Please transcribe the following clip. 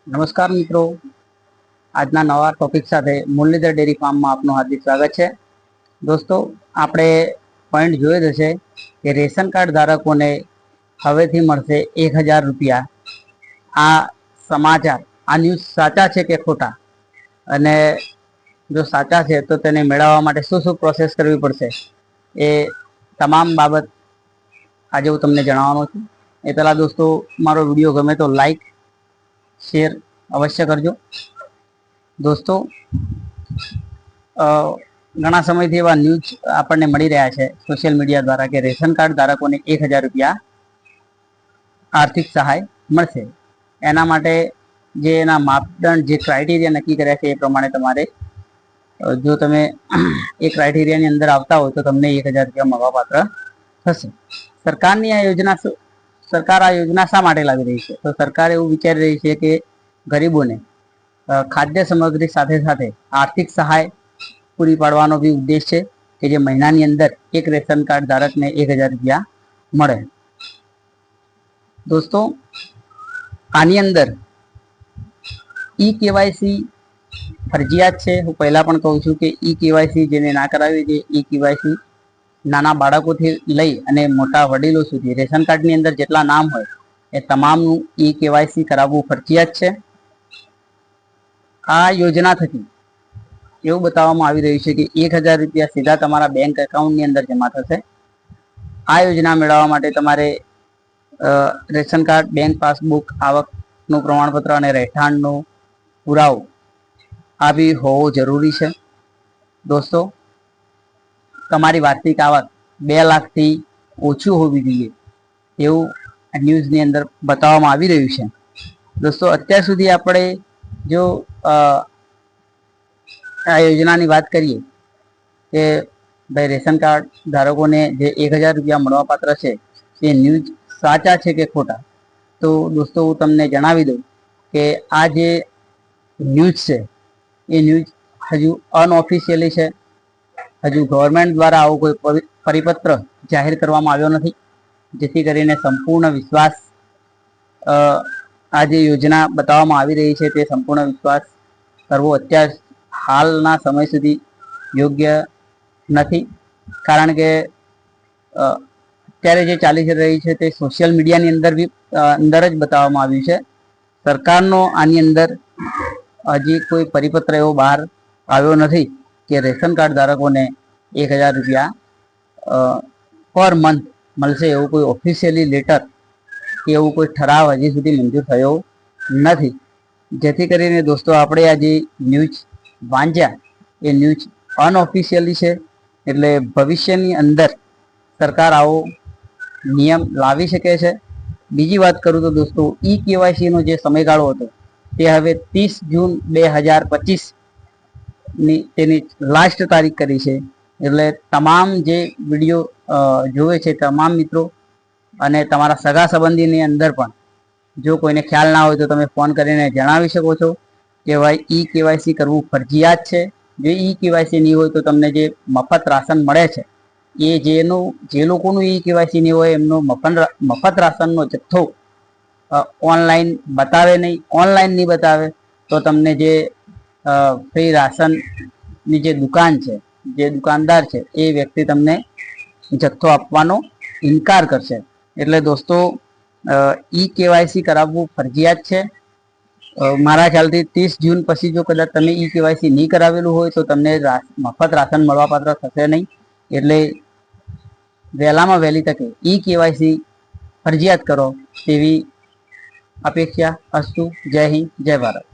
નમસ્કાર મિત્રો, આજના નવા ટોપિક સાથે મુરલીધર ડેરી ફાર્મમાં આપનું હાર્દિક સ્વાગત છે. દોસ્તો, આપણે પોઈન્ટ જોયો હશે કે રેશન કાર્ડ ધારકોને હવેથી મળશે 1000 રૂપિયા. આ સમાચાર, આ ન્યૂઝ સાચા છે કે ખોટા? અને જો સાચા છે તો તેને મેળવવા માટે શું શું પ્રોસેસ કરવી પડશે, એ તમામ બાબત આજે હું તમને જણાવવાનો છું. એ પહેલાં દોસ્તો, મારો વિડીયો ગમે તો લાઈક શેર અવશ્ય કરજો. દોસ્તો, ઘણા સમયથી એવા ન્યૂઝ આપણને મળી રહ્યા છે સોશિયલ મીડિયા દ્વારા કે રેશન કાર્ડ ધારકોને 1000 રૂપિયા આર્થિક સહાય મળશે. એના માટે જે એના માપદંડ, જે ક્રાઇટેરિયા નક્કી કર્યા છે એ પ્રમાણે તમારે, જો તમે એ ક્રાઇટેરિયાની અંદર આવતા હોય તો તમને 1000 રૂપિયા મળવાપાત્ર થશે. સરકાર આ યોજના શા માટે લાવી રહી છે? તો સરકાર એવું વિચારી રહી છે કે ગરીબોને ખાદ્ય સામગ્રી સાથે સાથે આર્થિક સહાય પૂરી પાડવાનો બી ઉદ્દેશ છે કે જે મહિનાની અંદર એક રેશન કાર્ડ ધારકને 1000 રૂપિયા મળે. દોસ્તો, આની અંદર ઈ કેવાયસી ફરજિયાત છે. હું પહેલા પણ કહું છું કે ઈ કેવાયસી જેને ના કરાવી છે, ઈ કેવાયસી નાના બાળકોથી લઈ અને મોટા વડીલો સુધી રેશન કાર્ડની અંદર જેટલા નામ હોય એ તમામનું ઈ કેવાયસી કરાવવું ફરજિયાત છે. આ યોજના થકી એવું બતાવવામાં આવી રહ્યું છે કે 1000 રૂપિયા સીધા તમારા બેંક એકાઉન્ટની અંદર જમા થશે. આ યોજના મેળવવા માટે તમારે રેશન કાર્ડ, બેંક પાસબુક, આવકનું પ્રમાણપત્ર અને રહેઠાણનો પુરાવો આ બી હોવો જરૂરી છે. દોસ્તો, તમારી વાર્ષિક આવક 2 લાખથી ઓછું હોવી જોઈએ એવું ન્યૂઝની અંદર બતાવવામાં આવી રહ્યું છે. દોસ્તો, અત્યાર સુધી આપણે જો આ યોજનાની વાત કરીએ કે ભાઈ રેશન કાર્ડ ધારકોને જે 1000 રૂપિયા મળવાપાત્ર છે, એ ન્યૂઝ સાચા છે કે ખોટા? તો દોસ્તો, હું તમને જણાવી દઉં કે આ જે ન્યૂઝ છે એ ન્યૂઝ હજુ અનઓફિશિયલી છે. હજુ ગવર્મેન્ટ દ્વારા આવો કોઈ પરિપત્ર જાહેર કરવામાં આવ્યો નથી, જેથી કરીને સંપૂર્ણ વિશ્વાસ, આ જે યોજના બતાવવામાં આવી રહી છે તે સંપૂર્ણ વિશ્વાસ કરવો અત્યાર હાલના સમય સુધી યોગ્ય નથી. કારણ કે અત્યારે જે ચાલી રહી છે તે સોશિયલ મીડિયાની અંદર જ બતાવવામાં આવ્યું છે. સરકારનો આની અંદર હજી કોઈ પરિપત્ર એવો બહાર આવ્યો નથી કે રેશન કાર્ડ ધારકોને 1000 રૂપિયા પર મંથ મળશે. એવું કોઈ ઓફિશિયલી લેટર કે એવું કોઈ ઠરાવ હજી સુધી મંજૂર થયો નથી. જેથી કરીને દોસ્તો, આપણે આ જે ન્યૂઝ વાંચ્યા એ ન્યૂઝ અનઓફિશિયલી છે. એટલે ભવિષ્યની અંદર સરકાર આવો નિયમ લાવી શકે છે. બીજી વાત કરું તો દોસ્તો, ઈ કેવાયસીનો જે સમયગાળો હતો તે હવે 30 જૂન 2025ની તેની લાસ્ટ તારીખ કરી છે. એટલે તમામ જે વિડીયો જોવે છે તમામ મિત્રો અને તમારા સગા સંબંધીની અંદર પણ જો કોઈને ખ્યાલ ના હોય તો તમે ફોન કરીને જણાવી શકો છો કે ભાઈ ઈ કેવાયસી કરવું ફરજિયાત છે. જો ઈ કેવાયસી નહીં હોય તો તમને જે મફત રાશન મળે છે, એ જે લોકોનું ઈ કેવાયસી નહીં હોય એમનો મફત રાશનનો જથ્થો ઓનલાઈન બતાવે નહીં. ઓનલાઈન નહીં બતાવે તો તમને જે ફ્રી રાશનની જે દુકાન છે, જે દુકાનદાર છે, એ વ્યક્તિ તમને જથ્થો આપવાનો ઇનકાર કરશે. એટલે દોસ્તો, ઈ કેવાયસી કરાવવું ફરજિયાત છે. મારા ખ્યાલથી 30 જૂન પછી જો કદાચ તમે ઈ કેવાયસી નહીં કરાવેલું હોય તો તમને મફત રાશન મળવાપાત્ર થશે નહીં. એટલે વહેલામાં વહેલી તકે ઈ કેવાયસી ફરજિયાત કરો તેવી અપેક્ષા. અસ્તુ. જય હિન્દ, જય ભારત.